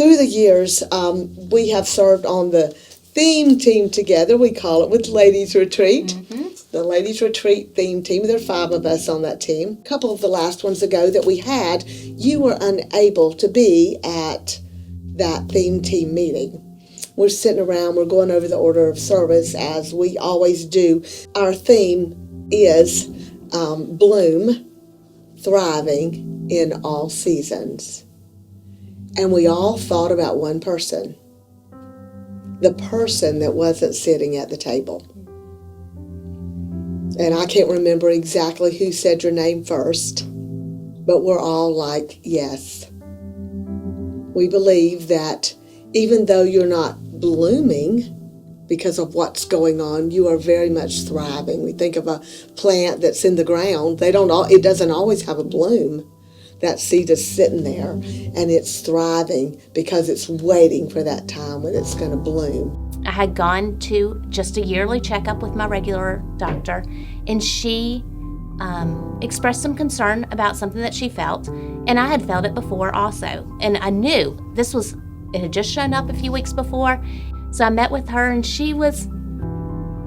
through the years, we have served on the theme team together. We call it with Ladies Retreat. Mm-hmm. The Ladies Retreat theme team. There are 5 of us on that team. A couple of the last ones ago that we had, you were unable to be at that theme team meeting. We're sitting around, we're going over the order of service as we always do. Our theme is bloom, thriving in all seasons. And we all thought about one person, the person that wasn't sitting at the table. And I can't remember exactly who said your name first, but we're all like, yes. We believe that even though you're not blooming because of what's going on, you are very much thriving. We think of a plant that's in the ground. It doesn't always have a bloom. That seed is sitting there and it's thriving because it's waiting for that time when it's going to bloom. I had gone to just a yearly checkup with my regular doctor, and she expressed some concern about something that she felt, and I had felt it before also. And I knew it had just shown up a few weeks before, so I met with her, and she was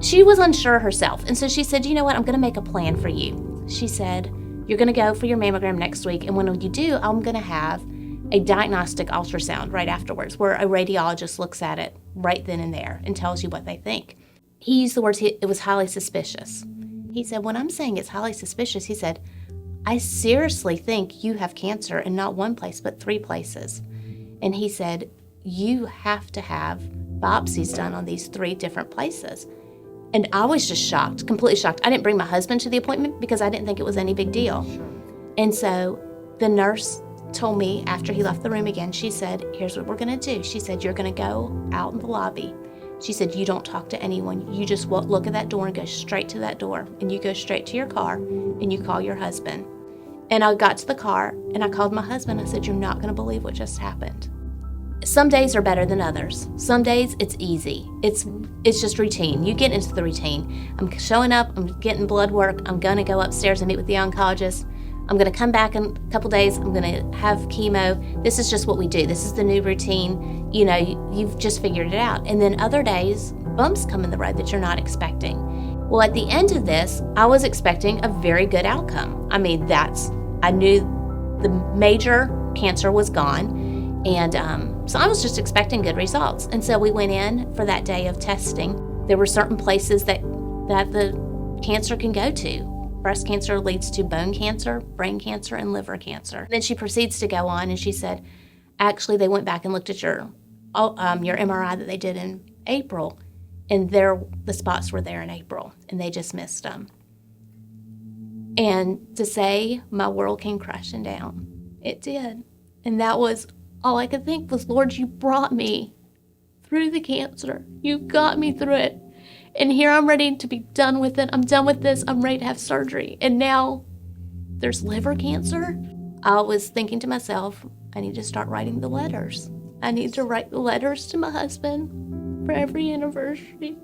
unsure herself. And so she said, you know what, I'm going to make a plan for you. She said, you're going to go for your mammogram next week, and when you do, I'm going to have a diagnostic ultrasound right afterwards where a radiologist looks at it right then and there and tells you what they think. He used the words, it was highly suspicious. He said, when I'm saying it's highly suspicious, he said, I seriously think you have cancer in not one place, but 3 places. And he said, you have to have biopsies done on these 3 different places. And I was just shocked, completely shocked. I didn't bring my husband to the appointment because I didn't think it was any big deal. And so the nurse told me after he left the room again, she said, here's what we're going to do. She said, you're going to go out in the lobby. She said, you don't talk to anyone. You just look at that door and go straight to that door. And you go straight to your car and you call your husband. And I got to the car and I called my husband. I said, you're not going to believe what just happened. Some days are better than others. Some days it's easy. It's just routine. You get into the routine. I'm showing up. I'm getting blood work. I'm going to go upstairs and meet with the oncologist. I'm going to come back in a couple days. I'm going to have chemo. This is just what we do. This is the new routine. You know, you've just figured it out. And then other days, bumps come in the road that you're not expecting. Well, at the end of this, I was expecting a very good outcome. I mean, I knew the major cancer was gone. And so I was just expecting good results. And so we went in for that day of testing. There were certain places that the cancer can go to. Breast cancer leads to bone cancer, brain cancer, and liver cancer. Then she proceeds to go on, and she said, actually, they went back and looked at your MRI that they did in April, and the spots were there in April, and they just missed them. And to say my world came crashing down, it did. And that was all I could think was, Lord, you brought me through the cancer. You got me through it. And here I'm ready to be done with it. I'm done with this. I'm ready to have surgery. And now there's liver cancer. I was thinking to myself, I need to start writing the letters. I need to write the letters to my husband for every anniversary.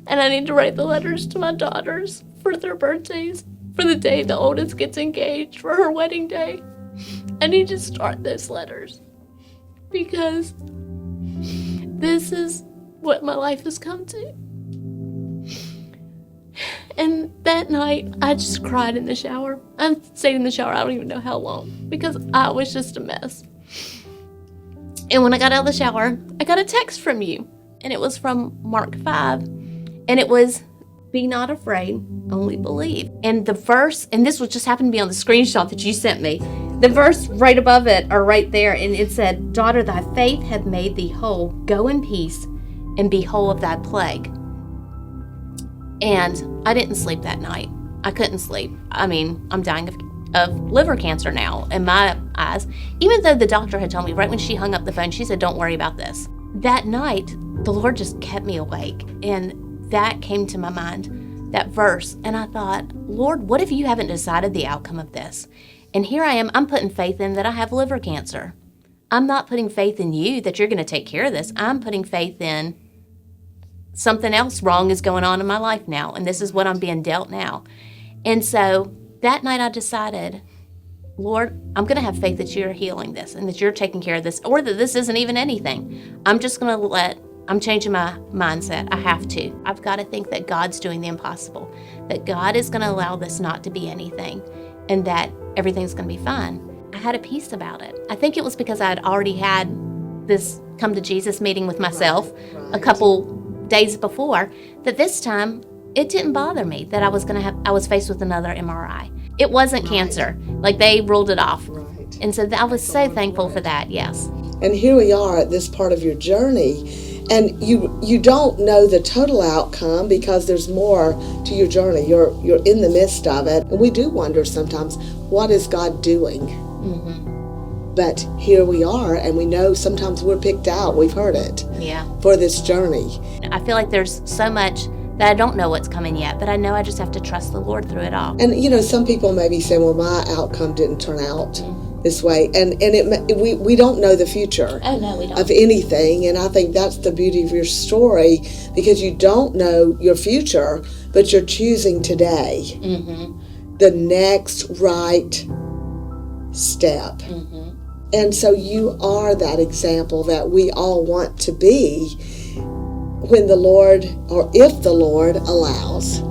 And I need to write the letters to my daughters for their birthdays, for the day the oldest gets engaged, for her wedding day. I need to start those letters because this is what my life has come to. And that night, I just cried in the shower. I stayed in the shower, I don't even know how long, because I was just a mess. And when I got out of the shower, I got a text from you. And it was from Mark 5. And it was, be not afraid, only believe. And the verse, and this was just happened to be on the screenshot that you sent me, the verse right above it, or right there, and it said, daughter, thy faith hath made thee whole. Go in peace and be whole of thy plague. And I didn't sleep that night. I couldn't sleep. I mean, I'm dying of liver cancer now in my eyes. Even though the doctor had told me right when she hung up the phone, she said, don't worry about this. That night, the Lord just kept me awake. And that came to my mind, that verse. And I thought, Lord, what if you haven't decided the outcome of this? And here I am, I'm putting faith in that I have liver cancer. I'm not putting faith in you that you're going to take care of this. I'm putting faith in something else wrong is going on in my life now, and this is what I'm being dealt now. And so that night I decided Lord, I'm going to have faith that you're healing this and that you're taking care of this, or that this isn't even anything. I'm just going to I'm changing my mindset. I have to. I've got to think that God's doing the impossible, that God is going to allow this not to be anything, and that everything's going to be fine. I had a peace about it. I think it was because I had already had this come to Jesus meeting with myself a couple days before, that this time it didn't bother me that I was faced with another MRI. It wasn't cancer. Like, they ruled it off. Right. And so I was so thankful for that, yes. And here we are at this part of your journey, and you don't know the total outcome because there's more to your journey. You're in the midst of it, and we do wonder sometimes, what is God doing? Mm-hmm. But here we are, and we know sometimes we're picked out. We've heard it. Yeah. For this journey. I feel like there's so much that I don't know what's coming yet, but I know I just have to trust the Lord through it all. And some people may be saying, well, my outcome didn't turn out this way, and we don't know the future. Oh no, we don't. Of anything, and I think that's the beauty of your story, because you don't know your future, but you're choosing today the next right step. And so you are that example that we all want to be when the Lord, or if the Lord allows.